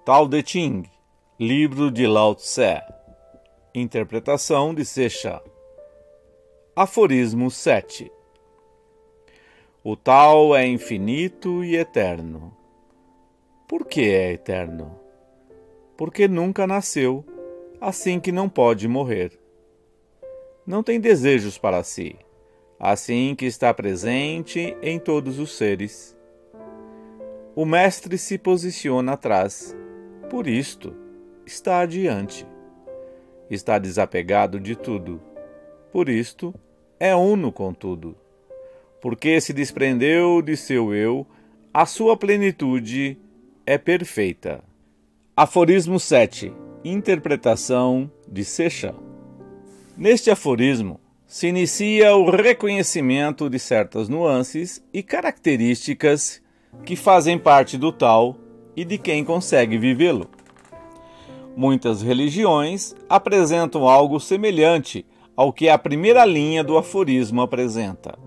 Tao Te Ching, livro de Lao Tse, interpretação de Seixas. Aforismo 7. O Tao é infinito e eterno. Por que é eterno? Porque nunca nasceu, assim que não pode morrer. Não tem desejos para si, assim que está presente em todos os seres. O mestre se posiciona atrás, por isto está adiante. Está desapegado de tudo, por isto é uno com tudo. Porque se desprendeu de seu eu, a sua plenitude é perfeita. Aforismo 7. Interpretação de Seixas. Neste aforismo, se inicia o reconhecimento de certas nuances e características que fazem parte do Tao e de quem consegue vivê-lo. Muitas religiões apresentam algo semelhante ao que a primeira linha do aforismo apresenta,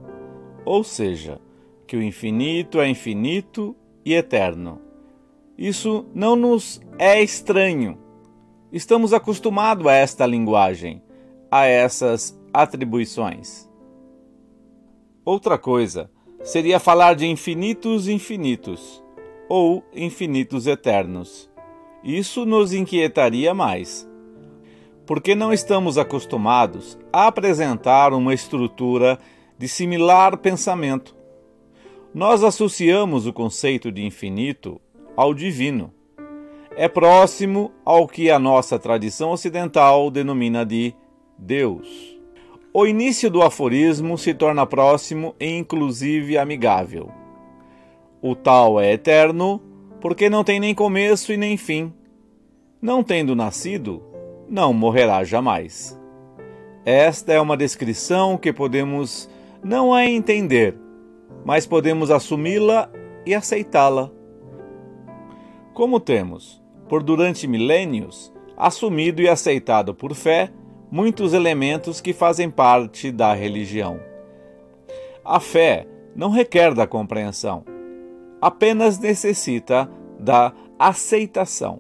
ou seja, que o infinito é infinito e eterno. Isso não nos é estranho. Estamos acostumados a esta linguagem, a essas atribuições. Outra coisa seria falar de infinitos infinitos, ou infinitos eternos. Isso nos inquietaria mais, porque não estamos acostumados a apresentar uma estrutura de similar pensamento. Nós associamos o conceito de infinito ao divino. É próximo ao que a nossa tradição ocidental denomina de Deus. O início do aforismo se torna próximo e inclusive amigável. O Tao é eterno porque não tem nem começo e nem fim. Não tendo nascido, não morrerá jamais. Esta é uma descrição que podemos não é entender, mas podemos assumi-la e aceitá-la. Como temos, por durante milênios, assumido e aceitado por fé muitos elementos que fazem parte da religião. A fé não requer da compreensão, apenas necessita da aceitação.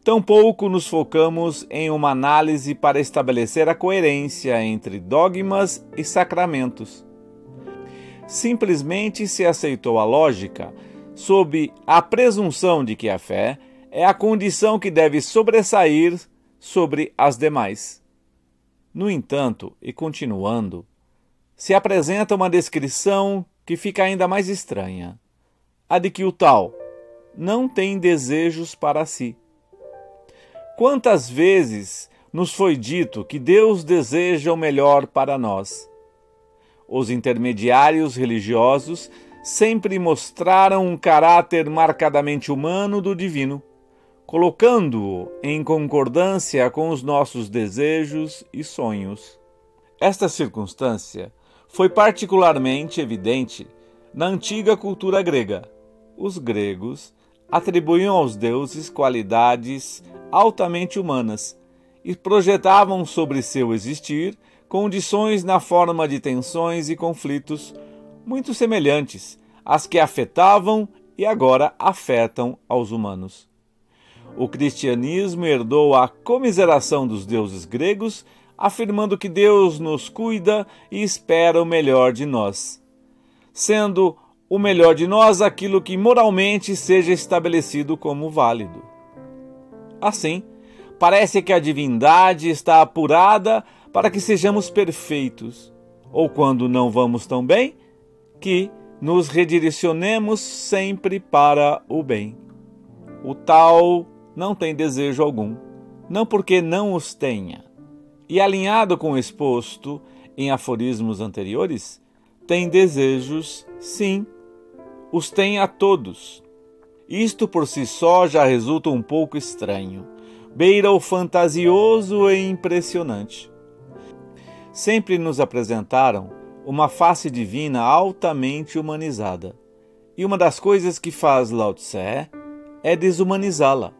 Tampouco nos focamos em uma análise para estabelecer a coerência entre dogmas e sacramentos. Simplesmente se aceitou a lógica sob a presunção de que a fé é a condição que deve sobressair sobre as demais. No entanto, e continuando, se apresenta uma descrição que fica ainda mais estranha, a de que o Tao não tem desejos para si. Quantas vezes nos foi dito que Deus deseja o melhor para nós? Os intermediários religiosos sempre mostraram um caráter marcadamente humano do divino, colocando-o em concordância com os nossos desejos e sonhos. Esta circunstância foi particularmente evidente na antiga cultura grega. Os gregos atribuíam aos deuses qualidades altamente humanas e projetavam sobre seu existir condições na forma de tensões e conflitos muito semelhantes às que afetavam e agora afetam aos humanos. O cristianismo herdou a comiseração dos deuses gregos, afirmando que Deus nos cuida e espera o melhor de nós, sendo o melhor de nós aquilo que moralmente seja estabelecido como válido. Assim, parece que a divindade está apurada para que sejamos perfeitos, ou quando não vamos tão bem, que nos redirecionemos sempre para o bem. O Tao não tem desejo algum, não porque não os tenha. E alinhado com o exposto em aforismos anteriores, tem desejos, sim, os tem a todos. Isto por si só já resulta um pouco estranho, beira o fantasioso e impressionante. Sempre nos apresentaram uma face divina altamente humanizada, e uma das coisas que faz Lao Tse é desumanizá-la,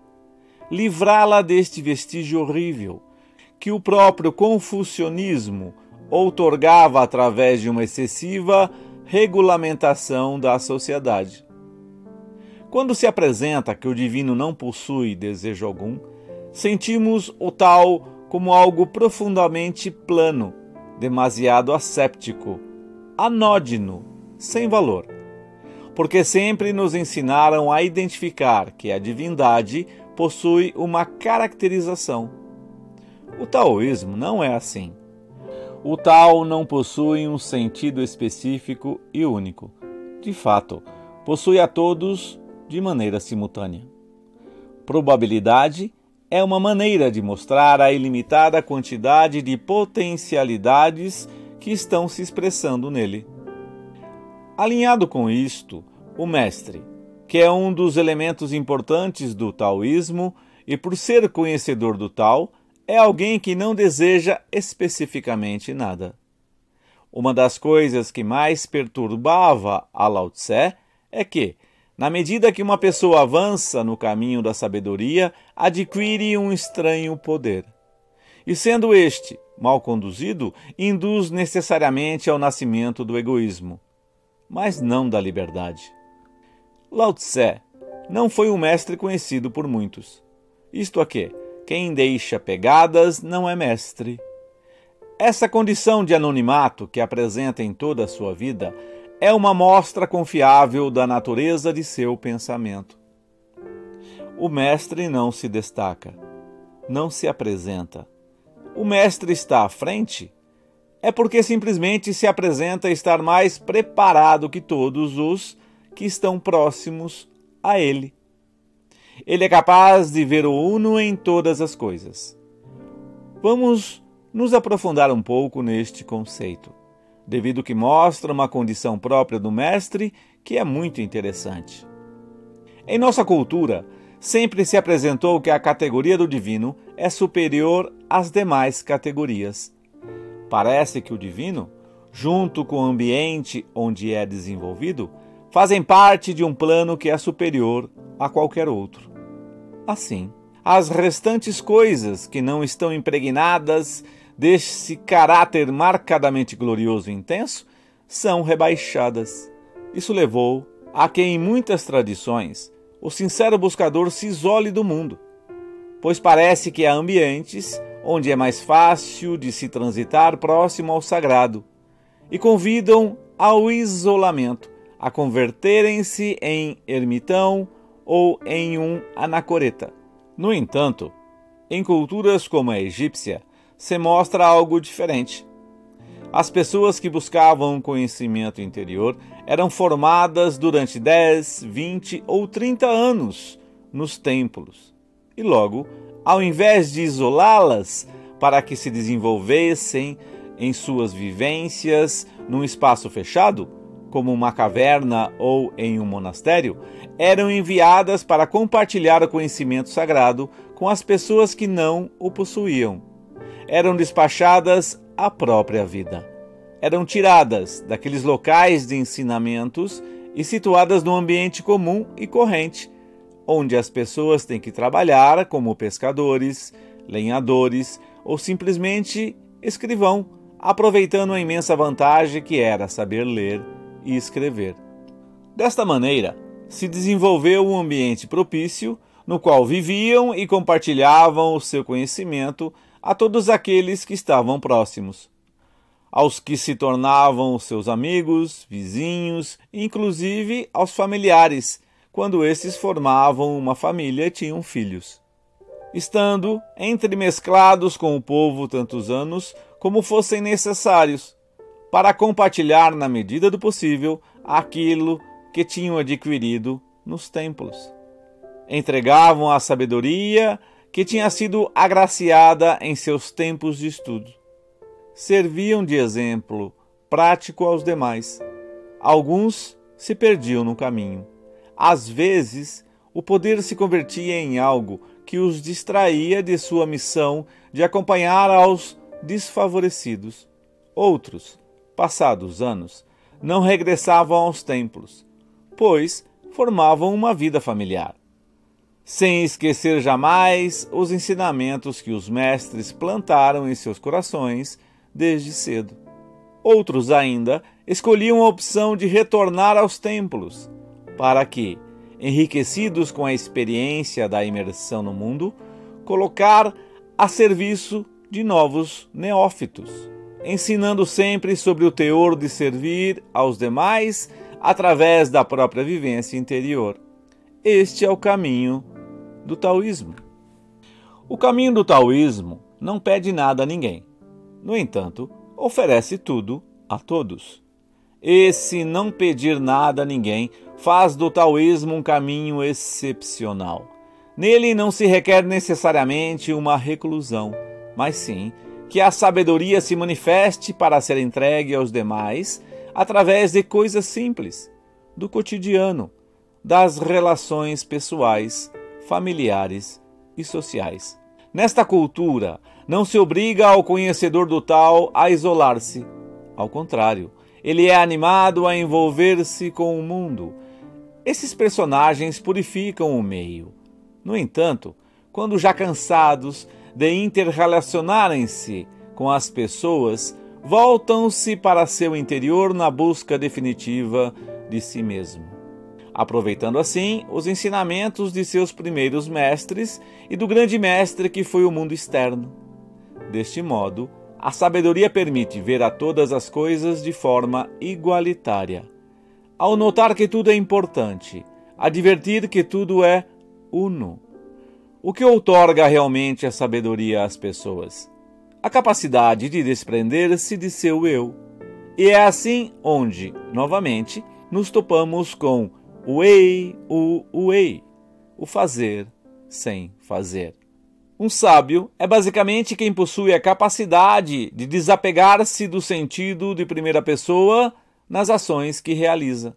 livrá-la deste vestígio horrível que o próprio confucionismo outorgava através de uma excessiva regulamentação da sociedade. Quando se apresenta que o divino não possui desejo algum, sentimos o tal como algo profundamente plano, demasiado asséptico, anódino, sem valor. Porque sempre nos ensinaram a identificar que a divindade possui uma caracterização. O taoísmo não é assim. O Tao não possui um sentido específico e único. De fato, possui a todos de maneira simultânea. Probabilidade é uma maneira de mostrar a ilimitada quantidade de potencialidades que estão se expressando nele. Alinhado com isto, o mestre, que é um dos elementos importantes do taoísmo e por ser conhecedor do Tao, é alguém que não deseja especificamente nada. Uma das coisas que mais perturbava a Lao Tse é que, na medida que uma pessoa avança no caminho da sabedoria, adquire um estranho poder. E sendo este mal conduzido, induz necessariamente ao nascimento do egoísmo, mas não da liberdade. Lao Tse não foi um mestre conhecido por muitos. Isto é que, quem deixa pegadas não é mestre. Essa condição de anonimato que apresenta em toda a sua vida é uma mostra confiável da natureza de seu pensamento. O mestre não se destaca, não se apresenta. O mestre está à frente é porque simplesmente se apresenta estar mais preparado que todos os que estão próximos a ele. Ele é capaz de ver o uno em todas as coisas. Vamos nos aprofundar um pouco neste conceito, devido que mostra uma condição própria do mestre que é muito interessante. Em nossa cultura, sempre se apresentou que a categoria do divino é superior às demais categorias. Parece que o divino, junto com o ambiente onde é desenvolvido, fazem parte de um plano que é superior a qualquer outro. Assim, as restantes coisas que não estão impregnadas desse caráter marcadamente glorioso e intenso são rebaixadas. Isso levou a que, em muitas tradições, o sincero buscador se isole do mundo, pois parece que há ambientes onde é mais fácil de se transitar próximo ao sagrado, e convidam ao isolamento, a converterem-se em ermitão ou em um anacoreta. No entanto, em culturas como a egípcia, se mostra algo diferente. As pessoas que buscavam conhecimento interior eram formadas durante 10, 20 ou 30 anos nos templos. E logo, ao invés de isolá-las para que se desenvolvessem em suas vivências num espaço fechado, como uma caverna ou em um monastério, eram enviadas para compartilhar o conhecimento sagrado com as pessoas que não o possuíam. Eram despachadas à própria vida. Eram tiradas daqueles locais de ensinamentos e situadas num ambiente comum e corrente, onde as pessoas têm que trabalhar como pescadores, lenhadores ou simplesmente escrivão, aproveitando a imensa vantagem que era saber ler e escrever. Desta maneira, se desenvolveu um ambiente propício no qual viviam e compartilhavam o seu conhecimento a todos aqueles que estavam próximos, aos que se tornavam seus amigos, vizinhos, inclusive aos familiares, quando esses formavam uma família e tinham filhos, estando entremesclados com o povo tantos anos como fossem necessários, para compartilhar na medida do possível aquilo que tinham adquirido nos templos. Entregavam a sabedoria que tinha sido agraciada em seus tempos de estudo. Serviam de exemplo prático aos demais. Alguns se perdiam no caminho. Às vezes, o poder se convertia em algo que os distraía de sua missão de acompanhar aos desfavorecidos. Outros, passados anos, não regressavam aos templos, pois formavam uma vida familiar, sem esquecer jamais os ensinamentos que os mestres plantaram em seus corações desde cedo. Outros ainda escolhiam a opção de retornar aos templos, para que, enriquecidos com a experiência da imersão no mundo, colocar a serviço de novos neófitos, ensinando sempre sobre o teor de servir aos demais através da própria vivência interior. Este é o caminho do taoísmo. O caminho do taoísmo não pede nada a ninguém. No entanto, oferece tudo a todos. Esse não pedir nada a ninguém faz do taoísmo um caminho excepcional. Nele não se requer necessariamente uma reclusão, mas sim que a sabedoria se manifeste para ser entregue aos demais através de coisas simples, do cotidiano, das relações pessoais, familiares e sociais. Nesta cultura, não se obriga ao conhecedor do Tao a isolar-se. Ao contrário, ele é animado a envolver-se com o mundo. Esses personagens purificam o meio. No entanto, quando já cansados de interrelacionarem-se com as pessoas, voltam-se para seu interior na busca definitiva de si mesmo, aproveitando assim os ensinamentos de seus primeiros mestres e do grande mestre que foi o mundo externo. Deste modo, a sabedoria permite ver a todas as coisas de forma igualitária. Ao notar que tudo é importante, advertir que tudo é uno. O que outorga realmente a sabedoria às pessoas? A capacidade de desprender-se de seu eu. E é assim onde, novamente, nos topamos com o wei, o fazer sem fazer. Um sábio é basicamente quem possui a capacidade de desapegar-se do sentido de primeira pessoa nas ações que realiza.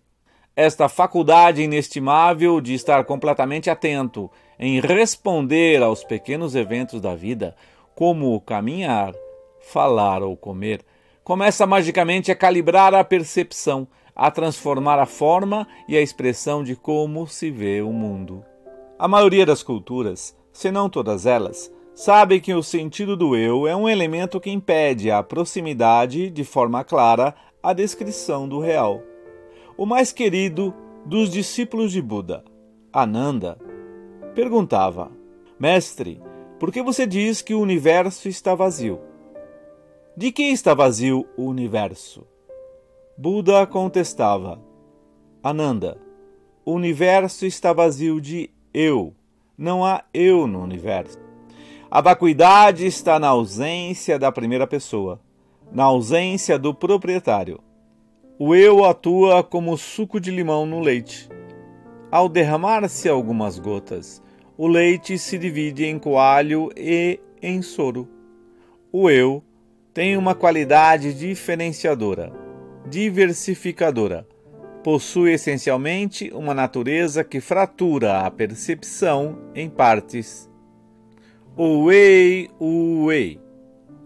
Esta faculdade inestimável de estar completamente atento em responder aos pequenos eventos da vida, como caminhar, falar ou comer, começa magicamente a calibrar a percepção, a transformar a forma e a expressão de como se vê o mundo. A maioria das culturas, se não todas elas, sabe que o sentido do eu é um elemento que impede a proximidade de forma clara à descrição do real. O mais querido dos discípulos de Buda, Ananda, perguntava: Mestre, por que você diz que o universo está vazio? De que está vazio o universo? Buda contestava: Ananda, o universo está vazio de eu. Não há eu no universo. A vacuidade está na ausência da primeira pessoa, na ausência do proprietário. O eu atua como suco de limão no leite. Ao derramar-se algumas gotas, o leite se divide em coalho e em soro. O eu tem uma qualidade diferenciadora, diversificadora. Possui essencialmente uma natureza que fratura a percepção em partes. O wei,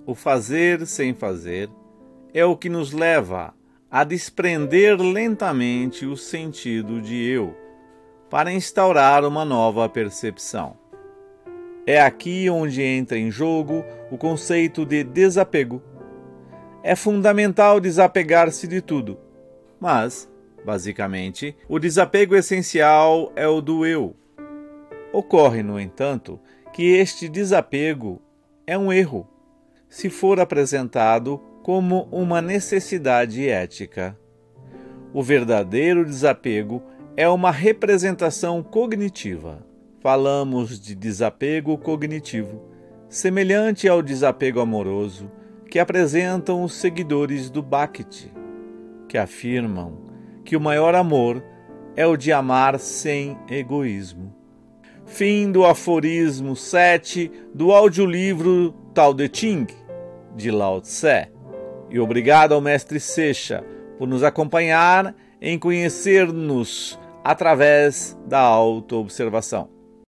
o fazer sem fazer, é o que nos leva a desprender lentamente o sentido de eu, para instaurar uma nova percepção. É aqui onde entra em jogo o conceito de desapego. É fundamental desapegar-se de tudo, mas, basicamente, o desapego essencial é o do eu. Ocorre, no entanto, que este desapego é um erro, se for apresentado como uma necessidade ética. O verdadeiro desapego é uma representação cognitiva. Falamos de desapego cognitivo, semelhante ao desapego amoroso que apresentam os seguidores do Bhakti, que afirmam que o maior amor é o de amar sem egoísmo. Fim do aforismo 7 do audiolivro Tao Te Ching, de Lao Tse. E obrigado ao mestre Seixas por nos acompanhar em conhecer-nos através da autoobservação.